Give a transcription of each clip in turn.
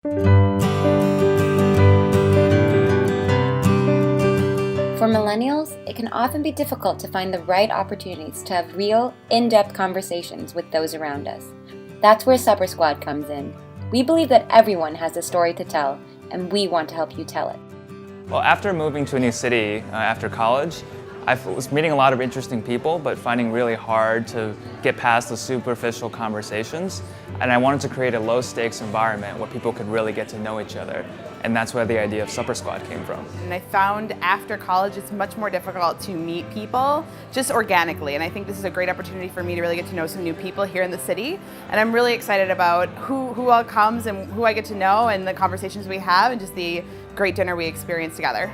For millennials, it can often be difficult to find the right opportunities to have real, in-depth conversations with those around us. That's where Supper Squad comes in. We believe that everyone has a story to tell, and we want to help you tell it. Well, after moving to a new city after college, I was meeting a lot of interesting people, but finding really hard to get past the superficial conversations. And I wanted to create a low-stakes environment where people could really get to know each other. And that's where the idea of Supper Squad came from. And I found after college it's much more difficult to meet people just organically. And I think this is a great opportunity for me to really get to know some new people here in the city. And I'm really excited about who all comes and who I get to know and the conversations we have and just the great dinner we experience together.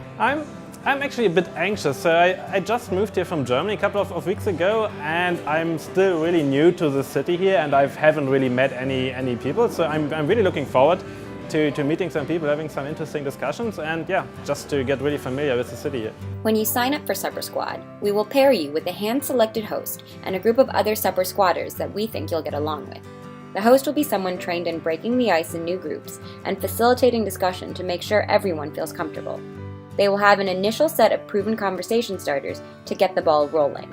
I'm actually a bit anxious. So I just moved here from Germany a couple of weeks ago, and I'm still really new to the city here, and I haven't really met any people. So I'm really looking forward to meeting some people, having some interesting discussions, and yeah, just to get really familiar with the city here. When you sign up for Supper Squad, we will pair you with a hand-selected host and a group of other Supper Squatters that we think you'll get along with. The host will be someone trained in breaking the ice in new groups and facilitating discussion to make sure everyone feels comfortable. They will have an initial set of proven conversation starters to get the ball rolling.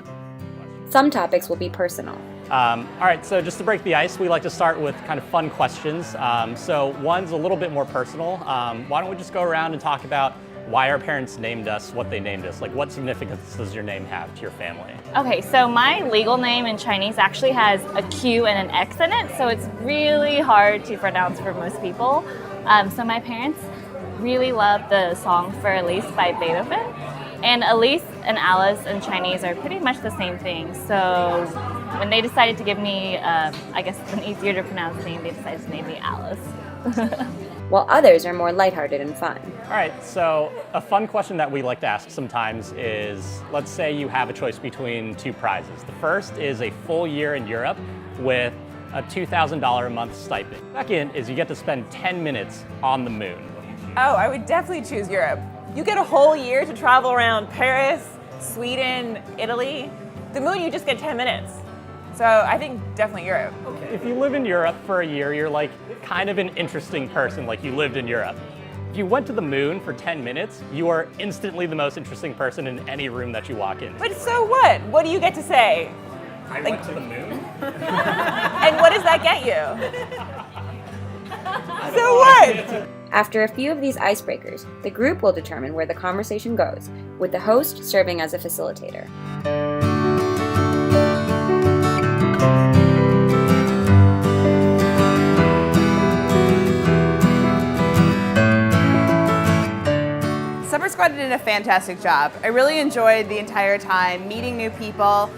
Some topics will be personal. All right, so just to break the ice, we like to start with kind of fun questions. So one's a little bit more personal. Why don't we just go around and talk about why our parents named us what they named us? Like, what significance does your name have to your family? Okay, so my legal name in Chinese actually has a Q and an X in it, so it's really hard to pronounce for most people. So my parents really love the song For Elise by Beethoven. And Elise and Alice in Chinese are pretty much the same thing. So when they decided to give me, I guess, an easier to pronounce name, they decided to name me Alice. While others are more lighthearted and fun. All right, so a fun question that we like to ask sometimes is, let's say you have a choice between two prizes. The first is a full year in Europe with a $2,000 a month stipend. Second is you get to spend 10 minutes on the moon. Oh, I would definitely choose Europe. You get a whole year to travel around Paris, Sweden, Italy. The moon, you just get 10 minutes. So I think definitely Europe. Okay. If you live in Europe for a year, you're like kind of an interesting person, like you lived in Europe. If you went to the moon for 10 minutes, you are instantly the most interesting person in any room that you walk into. But so what? What do you get to say? I went to the moon? And what does that get you? So what? After a few of these icebreakers, the group will determine where the conversation goes, with the host serving as a facilitator. Supper Squad did a fantastic job. I really enjoyed the entire time meeting new people.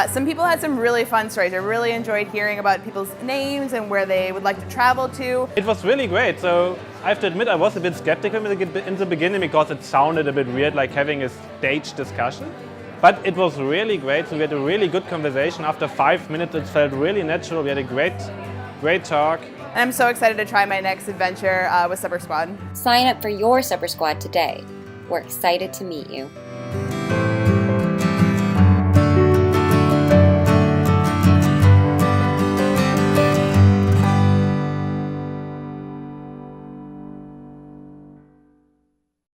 Some people had some really fun stories. I really enjoyed hearing about people's names and where they would like to travel to. It was really great. So I have to admit, I was a bit skeptical in the beginning because it sounded a bit weird, like having a stage discussion. But it was really great. So we had a really good conversation. After 5 minutes, it felt really natural. We had a great talk. And I'm so excited to try my next adventure with Supper Squad. Sign up for your Supper Squad today. We're excited to meet you.